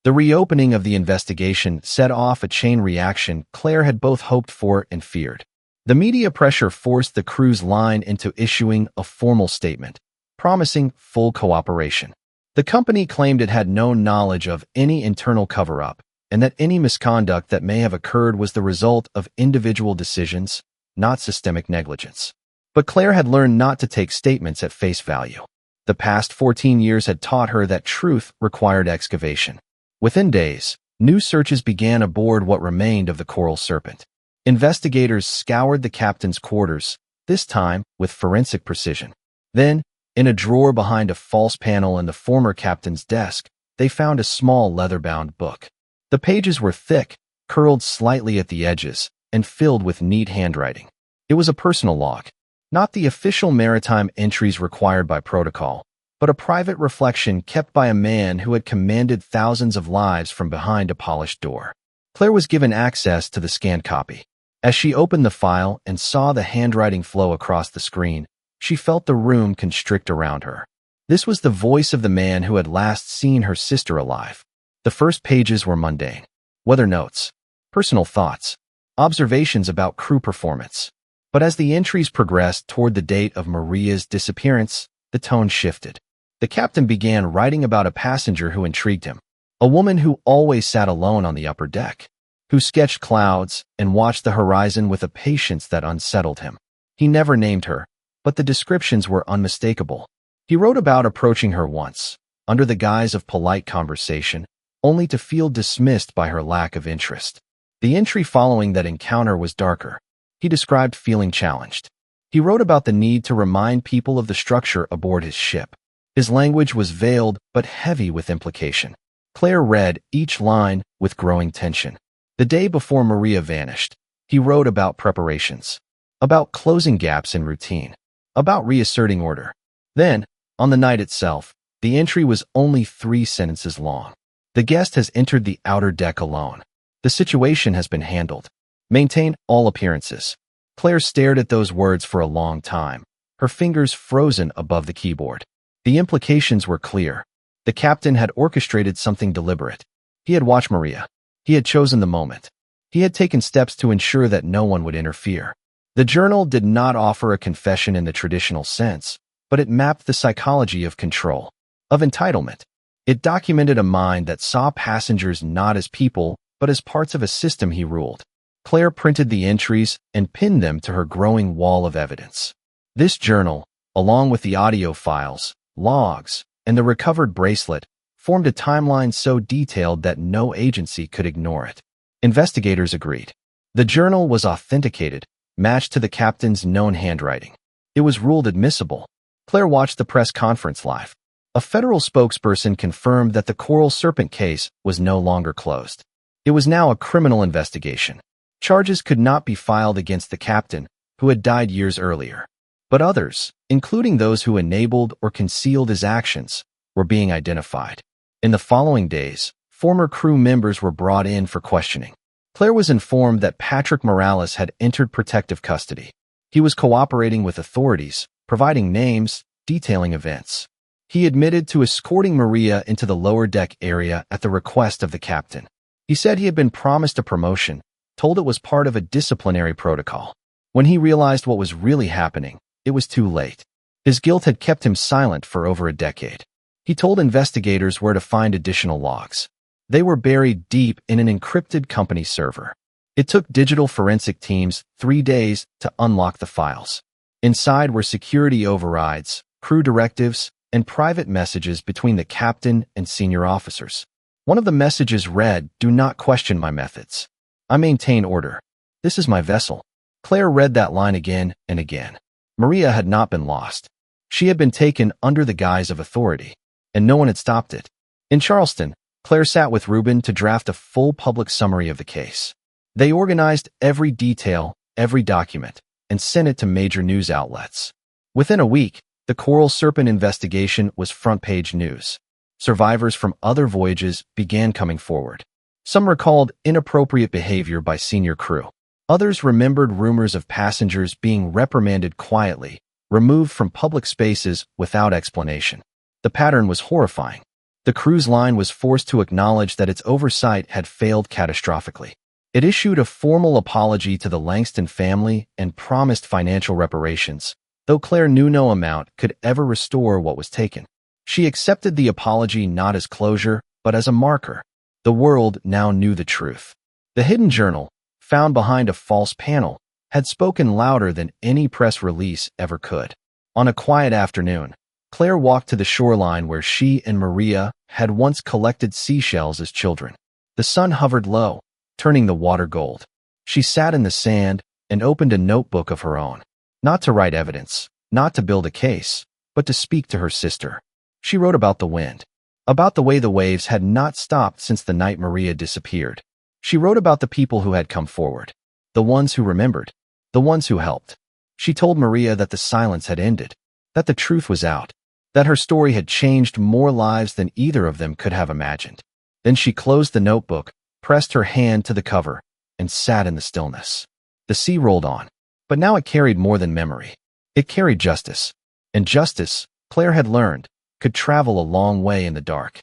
The reopening of the investigation set off a chain reaction Claire had both hoped for and feared. The media pressure forced the cruise line into issuing a formal statement, promising full cooperation. The company claimed it had no knowledge of any internal cover-up, and that any misconduct that may have occurred was the result of individual decisions, not systemic negligence. But Claire had learned not to take statements at face value. The past 14 years had taught her that truth required excavation. Within days, new searches began aboard what remained of the Coral Serpent. Investigators scoured the captain's quarters, this time with forensic precision. Then, in a drawer behind a false panel in the former captain's desk, they found a small leather-bound book. The pages were thick, curled slightly at the edges, and filled with neat handwriting. It was a personal log, not the official maritime entries required by protocol, but a private reflection kept by a man who had commanded thousands of lives from behind a polished door. Claire was given access to the scanned copy. As she opened the file and saw the handwriting flow across the screen, she felt the room constrict around her. This was the voice of the man who had last seen her sister alive. The first pages were mundane. Weather notes, personal thoughts, observations about crew performance. But as the entries progressed toward the date of Maria's disappearance, the tone shifted. The captain began writing about a passenger who intrigued him, a woman who always sat alone on the upper deck, who sketched clouds and watched the horizon with a patience that unsettled him. He never named her, but the descriptions were unmistakable. He wrote about approaching her once, under the guise of polite conversation, only to feel dismissed by her lack of interest. The entry following that encounter was darker. He described feeling challenged. He wrote about the need to remind people of the structure aboard his ship. His language was veiled but heavy with implication. Claire read each line with growing tension. The day before Maria vanished, he wrote about preparations, about closing gaps in routine, about reasserting order. Then, on the night itself, the entry was only 3 sentences long. The guest has entered the outer deck alone. The situation has been handled. Maintain all appearances. Claire stared at those words for a long time, her fingers frozen above the keyboard. The implications were clear. The captain had orchestrated something deliberate. He had watched Maria. He had chosen the moment. He had taken steps to ensure that no one would interfere. The journal did not offer a confession in the traditional sense, but it mapped the psychology of control, of entitlement. It documented a mind that saw passengers not as people, but as parts of a system he ruled. Claire printed the entries and pinned them to her growing wall of evidence. This journal, along with the audio files, logs, and the recovered bracelet, formed a timeline so detailed that no agency could ignore it. Investigators agreed. The journal was authenticated, matched to the captain's known handwriting. It was ruled admissible. Claire watched the press conference live. A federal spokesperson confirmed that the Coral Serpent case was no longer closed. It was now a criminal investigation. Charges could not be filed against the captain, who had died years earlier. But others, including those who enabled or concealed his actions, were being identified. In the following days, former crew members were brought in for questioning. Claire was informed that Patrick Morales had entered protective custody. He was cooperating with authorities, providing names, detailing events. He admitted to escorting Maria into the lower deck area at the request of the captain. He said he had been promised a promotion, told it was part of a disciplinary protocol. When he realized what was really happening, it was too late. His guilt had kept him silent for over a decade. He told investigators where to find additional logs. They were buried deep in an encrypted company server. It took digital forensic teams 3 days to unlock the files. Inside were security overrides, crew directives, and private messages between the captain and senior officers. One of the messages read, "Do not question my methods. I maintain order. This is my vessel." Claire read that line again and again. Maria had not been lost. She had been taken under the guise of authority, and no one had stopped it. In Charleston, Claire sat with Ruben to draft a full public summary of the case. They organized every detail, every document, and sent it to major news outlets. Within a week, the Coral Serpent investigation was front-page news. Survivors from other voyages began coming forward. Some recalled inappropriate behavior by senior crew. Others remembered rumors of passengers being reprimanded quietly, removed from public spaces without explanation. The pattern was horrifying. The cruise line was forced to acknowledge that its oversight had failed catastrophically. It issued a formal apology to the Langston family and promised financial reparations, though Claire knew no amount could ever restore what was taken. She accepted the apology not as closure, but as a marker. The world now knew the truth. The hidden journal, found behind a false panel, had spoken louder than any press release ever could. On a quiet afternoon, Claire walked to the shoreline where she and Maria had once collected seashells as children. The sun hovered low, turning the water gold. She sat in the sand and opened a notebook of her own. Not to write evidence, not to build a case, but to speak to her sister. She wrote about the wind, about the way the waves had not stopped since the night Maria disappeared. She wrote about the people who had come forward, the ones who remembered, the ones who helped. She told Maria that the silence had ended, that the truth was out, that her story had changed more lives than either of them could have imagined. Then she closed the notebook, pressed her hand to the cover, and sat in the stillness. The sea rolled on, but now it carried more than memory. It carried justice. And justice, Claire had learned, could travel a long way in the dark.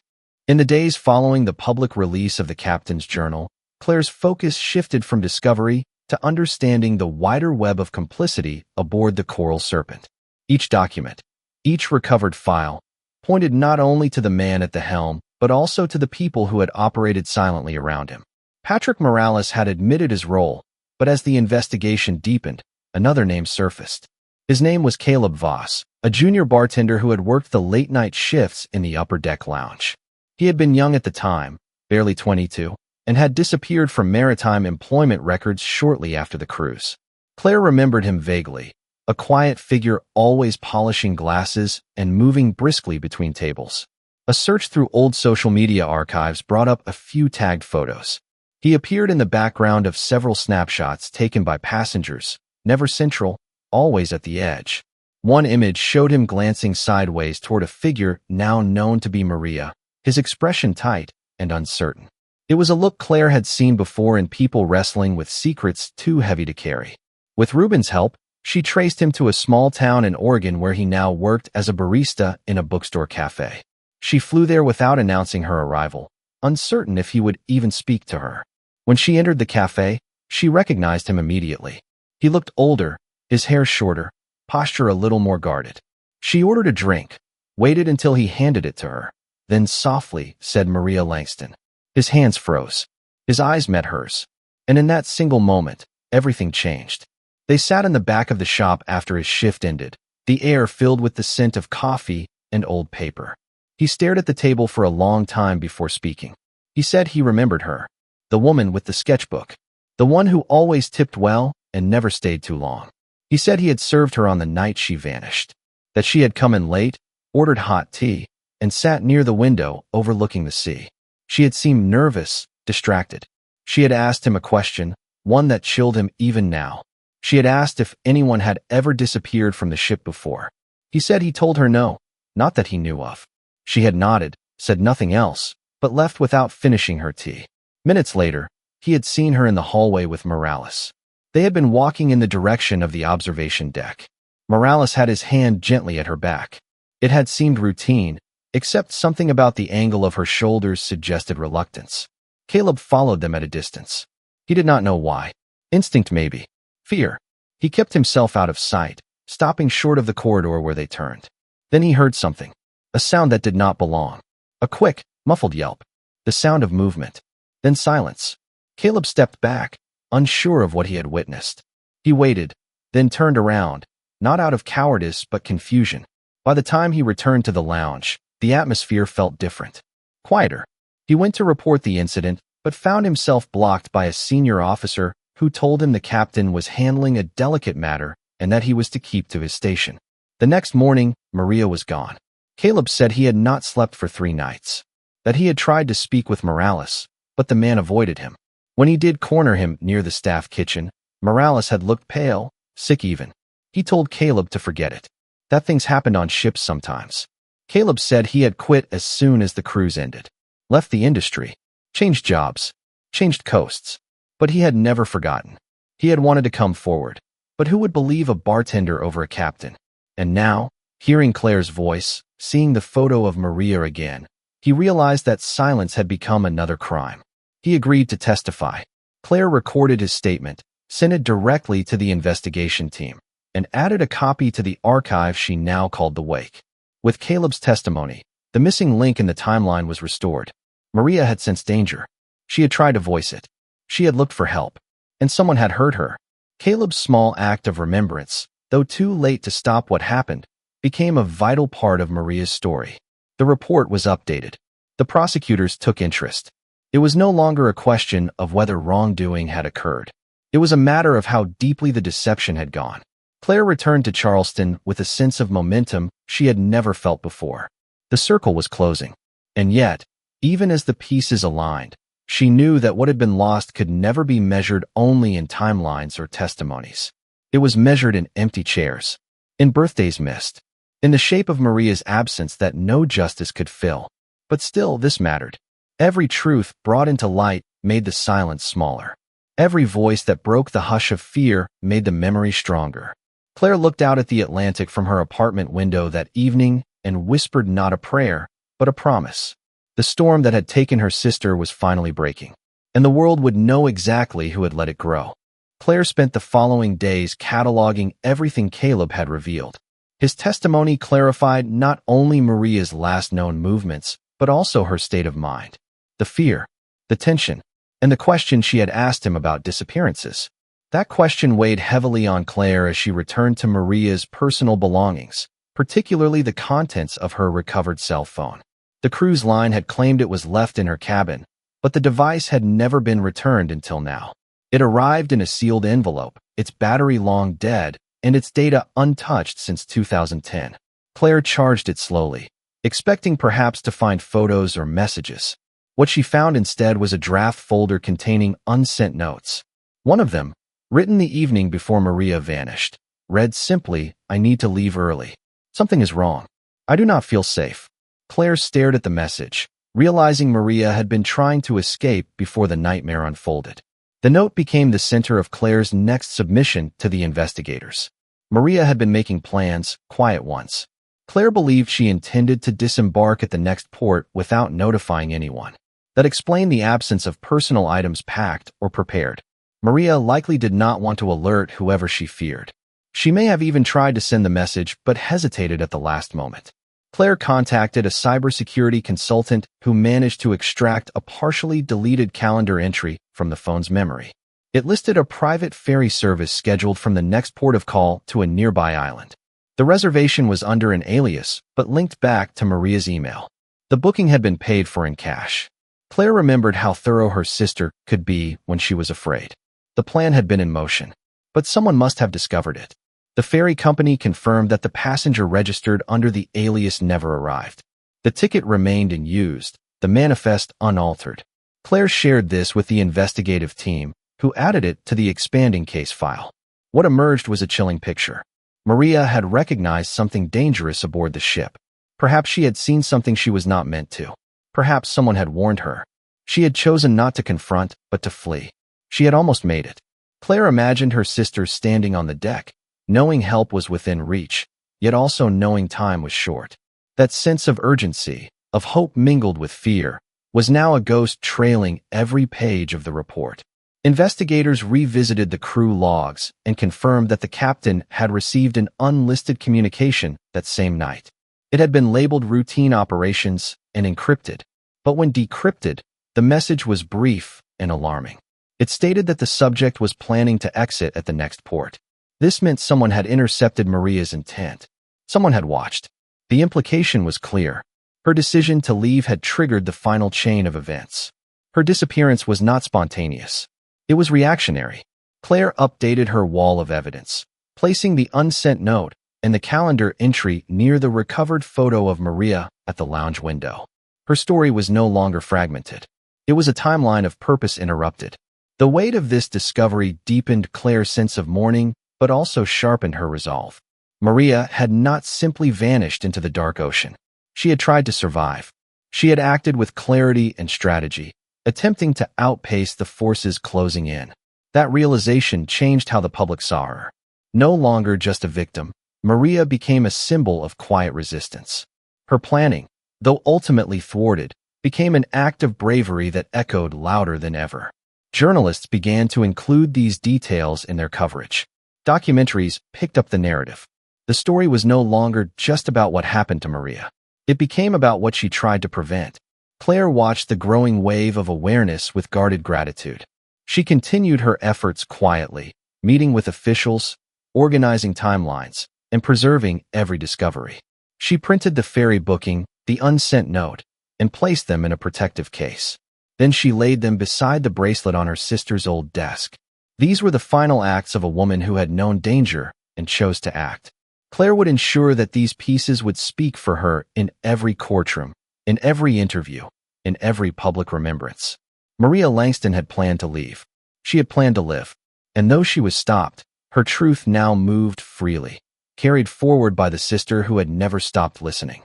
In the days following the public release of the captain's journal, Claire's focus shifted from discovery to understanding the wider web of complicity aboard the Coral Serpent. Each document, each recovered file, pointed not only to the man at the helm, but also to the people who had operated silently around him. Patrick Morales had admitted his role, but as the investigation deepened, another name surfaced. His name was Caleb Voss, a junior bartender who had worked the late-night shifts in the upper deck lounge. He had been young at the time, barely 22, and had disappeared from maritime employment records shortly after the cruise. Claire remembered him vaguely, a quiet figure always polishing glasses and moving briskly between tables. A search through old social media archives brought up a few tagged photos. He appeared in the background of several snapshots taken by passengers, never central, always at the edge. One image showed him glancing sideways toward a figure now known to be Maria, his expression tight and uncertain. It was a look Claire had seen before in people wrestling with secrets too heavy to carry. With Ruben's help, she traced him to a small town in Oregon where he now worked as a barista in a bookstore cafe. She flew there without announcing her arrival, uncertain if he would even speak to her. When she entered the cafe, she recognized him immediately. He looked older, his hair shorter, posture a little more guarded. She ordered a drink, waited until he handed it to her, then softly said Maria Langston. His hands froze. His eyes met hers. And in that single moment, everything changed. They sat in the back of the shop after his shift ended, the air filled with the scent of coffee and old paper. He stared at the table for a long time before speaking. He said he remembered her. The woman with the sketchbook. The one who always tipped well and never stayed too long. He said he had served her on the night she vanished. That she had come in late, ordered hot tea, and sat near the window overlooking the sea. She had seemed nervous, distracted. She had asked him a question, one that chilled him even now. She had asked if anyone had ever disappeared from the ship before. He said he told her no, not that he knew of. She had nodded, said nothing else, but left without finishing her tea. Minutes later, he had seen her in the hallway with Morales. They had been walking in the direction of the observation deck. Morales had his hand gently at her back. It had seemed routine, except something about the angle of her shoulders suggested reluctance. Caleb followed them at a distance. He did not know why. Instinct maybe. Fear. He kept himself out of sight, stopping short of the corridor where they turned. Then he heard something. A sound that did not belong. A quick, muffled yelp. The sound of movement. Then silence. Caleb stepped back, unsure of what he had witnessed. He waited, then turned around, not out of cowardice but confusion. By the time he returned to the lounge, the atmosphere felt different. Quieter. He went to report the incident, but found himself blocked by a senior officer who told him the captain was handling a delicate matter and that he was to keep to his station. The next morning, Maria was gone. Caleb said he had not slept for 3 nights. That he had tried to speak with Morales, but the man avoided him. When he did corner him near the staff kitchen, Morales had looked pale, sick even. He told Caleb to forget it. That things happened on ships sometimes. Caleb said he had quit as soon as the cruise ended. Left the industry. Changed jobs. Changed coasts. But he had never forgotten. He had wanted to come forward. But who would believe a bartender over a captain? And now, hearing Claire's voice, seeing the photo of Maria again, he realized that silence had become another crime. He agreed to testify. Claire recorded his statement, sent it directly to the investigation team, and added a copy to the archive she now called the Wake. With Caleb's testimony, the missing link in the timeline was restored. Maria had sensed danger. She had tried to voice it. She had looked for help, and someone had heard her. Caleb's small act of remembrance, though too late to stop what happened, became a vital part of Maria's story. The report was updated. The prosecutors took interest. It was no longer a question of whether wrongdoing had occurred. It was a matter of how deeply the deception had gone. Claire returned to Charleston with a sense of momentum she had never felt before. The circle was closing. And yet, even as the pieces aligned, she knew that what had been lost could never be measured only in timelines or testimonies. It was measured in empty chairs, in birthdays missed, in the shape of Maria's absence that no justice could fill. But still, this mattered. Every truth brought into light made the silence smaller. Every voice that broke the hush of fear made the memory stronger. Claire looked out at the Atlantic from her apartment window that evening and whispered not a prayer, but a promise. The storm that had taken her sister was finally breaking, and the world would know exactly who had let it grow. Claire spent the following days cataloging everything Caleb had revealed. His testimony clarified not only Maria's last known movements, but also her state of mind. The fear, the tension, and the question she had asked him about disappearances. That question weighed heavily on Claire as she returned to Maria's personal belongings, particularly the contents of her recovered cell phone. The cruise line had claimed it was left in her cabin, but the device had never been returned until now. It arrived in a sealed envelope, its battery long dead, and its data untouched since 2010. Claire charged it slowly, expecting perhaps to find photos or messages. What she found instead was a draft folder containing unsent notes. One of them, written the evening before Maria vanished, read simply, "I need to leave early. Something is wrong. I do not feel safe." Claire stared at the message, realizing Maria had been trying to escape before the nightmare unfolded. The note became the center of Claire's next submission to the investigators. Maria had been making plans, quiet ones. Claire believed she intended to disembark at the next port without notifying anyone. That explained the absence of personal items packed or prepared. Maria likely did not want to alert whoever she feared. She may have even tried to send the message but hesitated at the last moment. Claire contacted a cybersecurity consultant who managed to extract a partially deleted calendar entry from the phone's memory. It listed a private ferry service scheduled from the next port of call to a nearby island. The reservation was under an alias but linked back to Maria's email. The booking had been paid for in cash. Claire remembered how thorough her sister could be when she was afraid. The plan had been in motion, but someone must have discovered it. The ferry company confirmed that the passenger registered under the alias never arrived. The ticket remained unused, the manifest unaltered. Claire shared this with the investigative team, who added it to the expanding case file. What emerged was a chilling picture. Maria had recognized something dangerous aboard the ship. Perhaps she had seen something she was not meant to. Perhaps someone had warned her. She had chosen not to confront, but to flee. She had almost made it. Claire imagined her sister standing on the deck, knowing help was within reach, yet also knowing time was short. That sense of urgency, of hope mingled with fear, was now a ghost trailing every page of the report. Investigators revisited the crew logs and confirmed that the captain had received an unlisted communication that same night. It had been labeled routine operations and encrypted, but when decrypted, the message was brief and alarming. It stated that the subject was planning to exit at the next port. This meant someone had intercepted Maria's intent. Someone had watched. The implication was clear. Her decision to leave had triggered the final chain of events. Her disappearance was not spontaneous. It was reactionary. Claire updated her wall of evidence, placing the unsent note and the calendar entry near the recovered photo of Maria at the lounge window. Her story was no longer fragmented. It was a timeline of purpose interrupted. The weight of this discovery deepened Claire's sense of mourning, but also sharpened her resolve. Maria had not simply vanished into the dark ocean. She had tried to survive. She had acted with clarity and strategy, attempting to outpace the forces closing in. That realization changed how the public saw her. No longer just a victim, Maria became a symbol of quiet resistance. Her planning, though ultimately thwarted, became an act of bravery that echoed louder than ever. Journalists began to include these details in their coverage. Documentaries picked up the narrative. The story was no longer just about what happened to Maria. It became about what she tried to prevent. Claire watched the growing wave of awareness with guarded gratitude. She continued her efforts quietly, meeting with officials, organizing timelines, and preserving every discovery. She printed the ferry booking, the unsent note, and placed them in a protective case. Then she laid them beside the bracelet on her sister's old desk. These were the final acts of a woman who had known danger and chose to act. Claire would ensure that these pieces would speak for her in every courtroom, in every interview, in every public remembrance. Maria Langston had planned to leave. She had planned to live. And though she was stopped, her truth now moved freely, carried forward by the sister who had never stopped listening.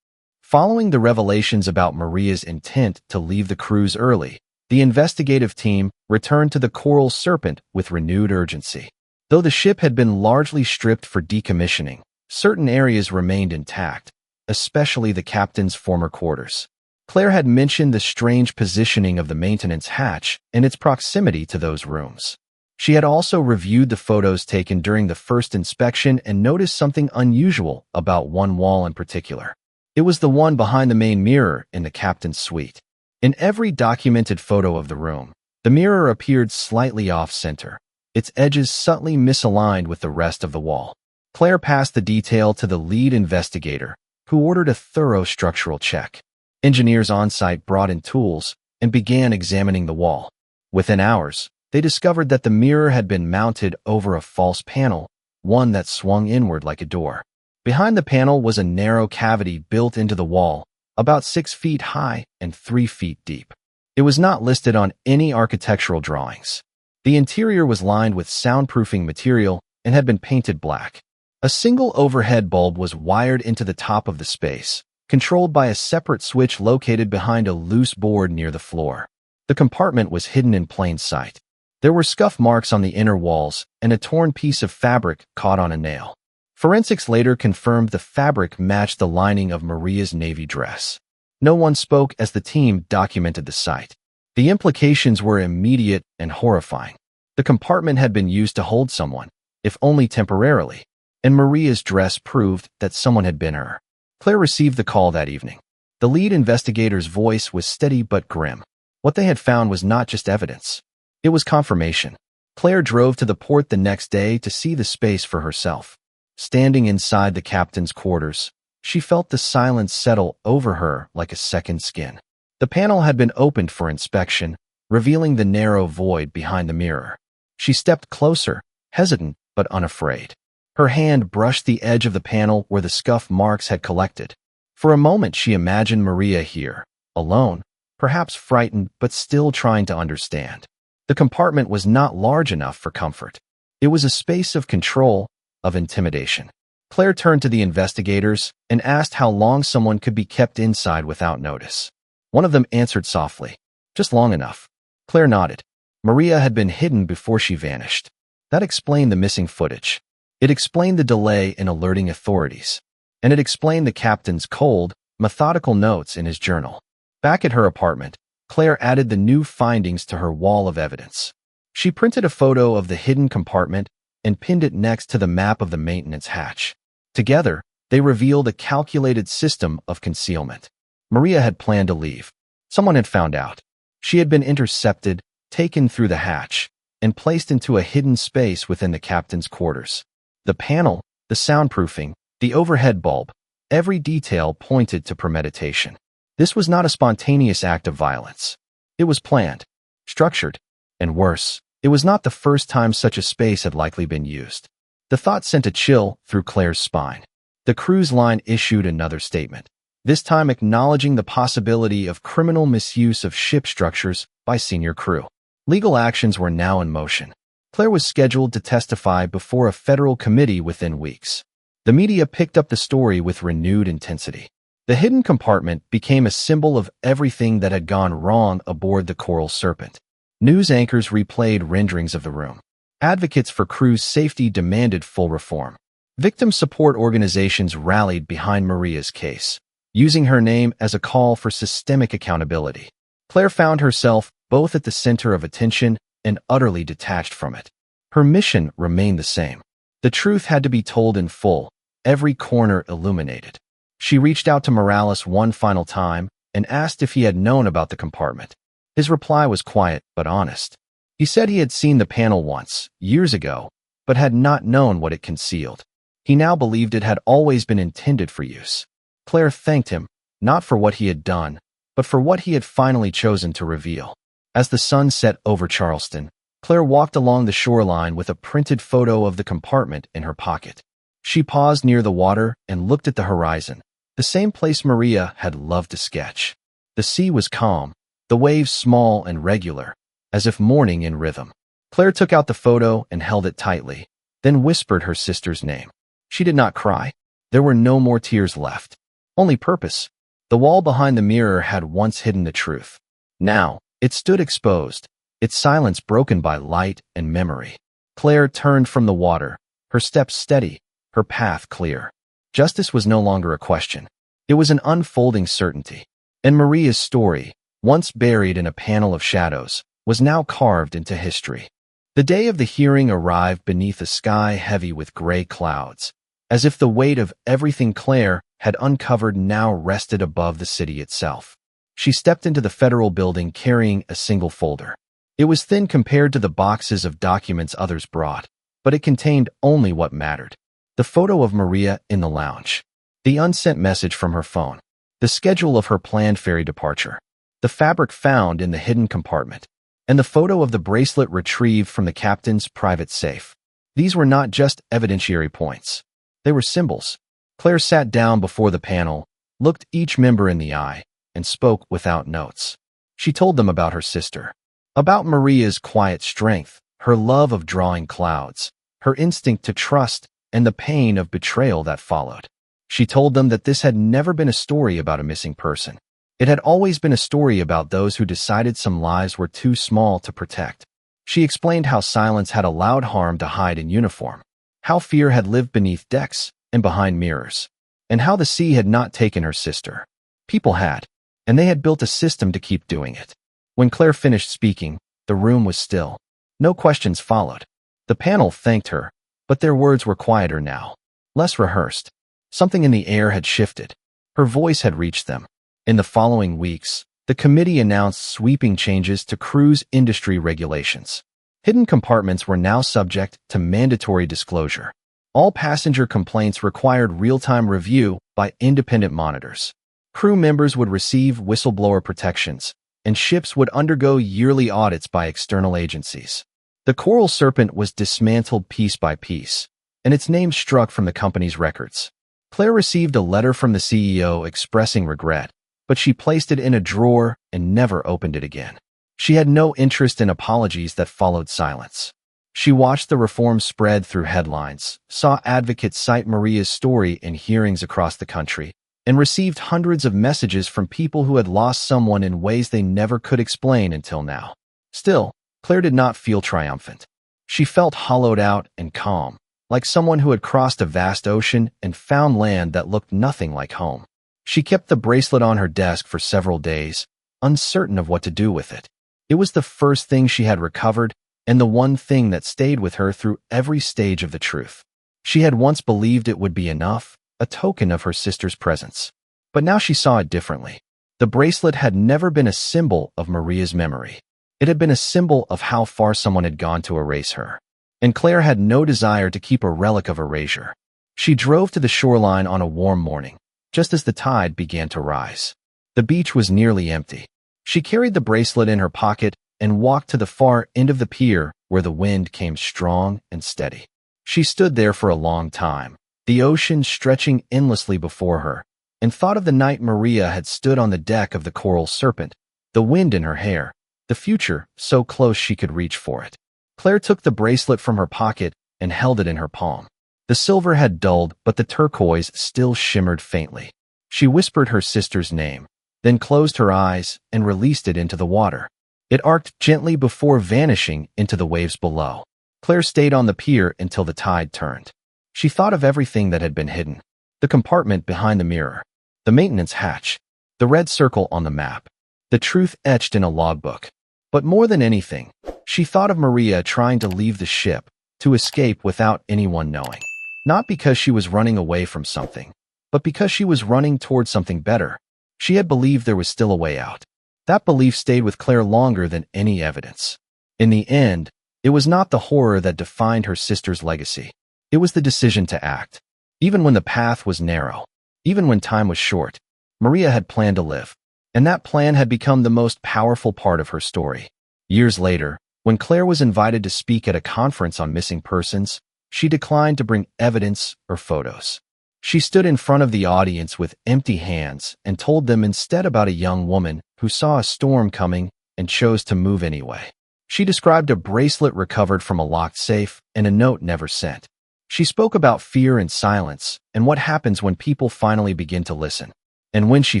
Following the revelations about Maria's intent to leave the cruise early, the investigative team returned to the Coral Serpent with renewed urgency. Though the ship had been largely stripped for decommissioning, certain areas remained intact, especially the captain's former quarters. Claire had mentioned the strange positioning of the maintenance hatch and its proximity to those rooms. She had also reviewed the photos taken during the first inspection and noticed something unusual about one wall in particular. It was the one behind the main mirror in the captain's suite. In every documented photo of the room, the mirror appeared slightly off-center, its edges subtly misaligned with the rest of the wall. Claire passed the detail to the lead investigator, who ordered a thorough structural check. Engineers on-site brought in tools and began examining the wall. Within hours, they discovered that the mirror had been mounted over a false panel, one that swung inward like a door. Behind the panel was a narrow cavity built into the wall, about 6 feet high and 3 feet deep. It was not listed on any architectural drawings. The interior was lined with soundproofing material and had been painted black. A single overhead bulb was wired into the top of the space, controlled by a separate switch located behind a loose board near the floor. The compartment was hidden in plain sight. There were scuff marks on the inner walls and a torn piece of fabric caught on a nail. Forensics later confirmed the fabric matched the lining of Maria's navy dress. No one spoke as the team documented the site. The implications were immediate and horrifying. The compartment had been used to hold someone, if only temporarily, and Maria's dress proved that someone had been her. Claire received the call that evening. The lead investigator's voice was steady but grim. What they had found was not just evidence. It was confirmation. Claire drove to the port the next day to see the space for herself. Standing inside the captain's quarters, She felt the silence settle over her like a second skin. The panel had been opened for inspection, revealing the narrow void behind the mirror. She stepped closer, hesitant but unafraid. Her hand brushed the edge of the panel where the scuff marks had collected. For a moment she imagined Maria here, alone, perhaps frightened but still trying to understand. The compartment was not large enough for comfort. It was a space of control, of intimidation. Claire turned to the investigators and asked how long someone could be kept inside without notice. One of them answered softly, "Just long enough." Claire nodded. Maria had been hidden before she vanished. That explained the missing footage. It explained the delay in alerting authorities. And it explained the captain's cold, methodical notes in his journal. Back at her apartment, Claire added the new findings to her wall of evidence. She printed a photo of the hidden compartment and pinned it next to the map of the maintenance hatch. Together, they revealed a calculated system of concealment. Maria had planned to leave. Someone had found out. She had been intercepted, taken through the hatch, and placed into a hidden space within the captain's quarters. The panel, the soundproofing, the overhead bulb, every detail pointed to premeditation. This was not a spontaneous act of violence. It was planned, structured, and worse, it was not the first time such a space had likely been used. The thought sent a chill through Claire's spine. The cruise line issued another statement, this time acknowledging the possibility of criminal misuse of ship structures by senior crew. Legal actions were now in motion. Claire was scheduled to testify before a federal committee within weeks. The media picked up the story with renewed intensity. The hidden compartment became a symbol of everything that had gone wrong aboard the Coral Serpent. News anchors replayed renderings of the room. Advocates for crew's safety demanded full reform. Victim support organizations rallied behind Maria's case, using her name as a call for systemic accountability. Claire found herself both at the center of attention and utterly detached from it. Her mission remained the same. The truth had to be told in full, every corner illuminated. She reached out to Morales one final time and asked if he had known about the compartment. His reply was quiet but honest. He said he had seen the panel once, years ago, but had not known what it concealed. He now believed it had always been intended for use. Claire thanked him, not for what he had done, but for what he had finally chosen to reveal. As the sun set over Charleston, Claire walked along the shoreline with a printed photo of the compartment in her pocket. She paused near the water and looked at the horizon, the same place Maria had loved to sketch. The sea was calm, the waves small and regular, as if mourning in rhythm. Claire took out the photo and held it tightly, then whispered her sister's name. She did not cry. There were no more tears left. Only purpose. The wall behind the mirror had once hidden the truth. Now, it stood exposed, its silence broken by light and memory. Claire turned from the water, her steps steady, her path clear. Justice was no longer a question. It was an unfolding certainty. And Maria's story, once buried in a panel of shadows, was now carved into history. The day of the hearing arrived beneath a sky heavy with gray clouds, as if the weight of everything Claire had uncovered now rested above the city itself. She stepped into the federal building carrying a single folder. It was thin compared to the boxes of documents others brought, but it contained only what mattered. The photo of Maria in the lounge, the unsent message from her phone, the schedule of her planned ferry departure, the fabric found in the hidden compartment, and the photo of the bracelet retrieved from the captain's private safe. These were not just evidentiary points. They were symbols. Claire sat down before the panel, looked each member in the eye, and spoke without notes. She told them about her sister, about Maria's quiet strength, her love of drawing clouds, her instinct to trust, and the pain of betrayal that followed. She told them that this had never been a story about a missing person. It had always been a story about those who decided some lives were too small to protect. She explained how silence had allowed harm to hide in uniform, how fear had lived beneath decks and behind mirrors, and how the sea had not taken her sister. People had, and they had built a system to keep doing it. When Claire finished speaking, the room was still. No questions followed. The panel thanked her, but their words were quieter now, less rehearsed. Something in the air had shifted. Her voice had reached them. In the following weeks, the committee announced sweeping changes to cruise industry regulations. Hidden compartments were now subject to mandatory disclosure. All passenger complaints required real-time review by independent monitors. Crew members would receive whistleblower protections, and ships would undergo yearly audits by external agencies. The Coral Serpent was dismantled piece by piece, and its name struck from the company's records. Claire received a letter from the CEO expressing regret, but she placed it in a drawer and never opened it again. She had no interest in apologies that followed silence. She watched the reform spread through headlines, saw advocates cite Maria's story in hearings across the country, and received hundreds of messages from people who had lost someone in ways they never could explain until now. Still, Claire did not feel triumphant. She felt hollowed out and calm, like someone who had crossed a vast ocean and found land that looked nothing like home. She kept the bracelet on her desk for several days, uncertain of what to do with it. It was the first thing she had recovered, and the one thing that stayed with her through every stage of the truth. She had once believed it would be enough, a token of her sister's presence. But now she saw it differently. The bracelet had never been a symbol of Maria's memory. It had been a symbol of how far someone had gone to erase her. And Claire had no desire to keep a relic of erasure. She drove to the shoreline on a warm morning, just as the tide began to rise. The beach was nearly empty. She carried the bracelet in her pocket and walked to the far end of the pier where the wind came strong and steady. She stood there for a long time, the ocean stretching endlessly before her, and thought of the night Maria had stood on the deck of the Coral Serpent, the wind in her hair, the future so close she could reach for it. Claire took the bracelet from her pocket and held it in her palm. The silver had dulled, but the turquoise still shimmered faintly. She whispered her sister's name, then closed her eyes and released it into the water. It arced gently before vanishing into the waves below. Claire stayed on the pier until the tide turned. She thought of everything that had been hidden. The compartment behind the mirror, the maintenance hatch, the red circle on the map, the truth etched in a logbook. But more than anything, she thought of Maria trying to leave the ship, to escape without anyone knowing. Not because she was running away from something, but because she was running toward something better. She had believed there was still a way out. That belief stayed with Claire longer than any evidence. In the end, it was not the horror that defined her sister's legacy. It was the decision to act. Even when the path was narrow, even when time was short, Maria had planned to live. And that plan had become the most powerful part of her story. Years later, when Claire was invited to speak at a conference on missing persons, she declined to bring evidence or photos. She stood in front of the audience with empty hands and told them instead about a young woman who saw a storm coming and chose to move anyway. She described a bracelet recovered from a locked safe and a note never sent. She spoke about fear and silence and what happens when people finally begin to listen. And when she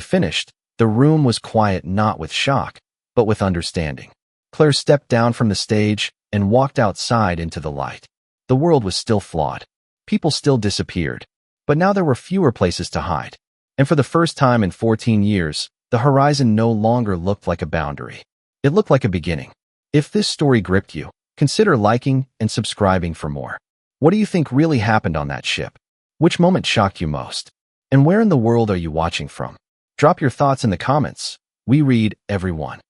finished, the room was quiet not with shock, but with understanding. Claire stepped down from the stage and walked outside into the light. The world was still flawed. People still disappeared. But now there were fewer places to hide. And for the first time in 14 years, the horizon no longer looked like a boundary. It looked like a beginning. If this story gripped you, consider liking and subscribing for more. What do you think really happened on that ship? Which moment shocked you most? And where in the world are you watching from? Drop your thoughts in the comments. We read every one.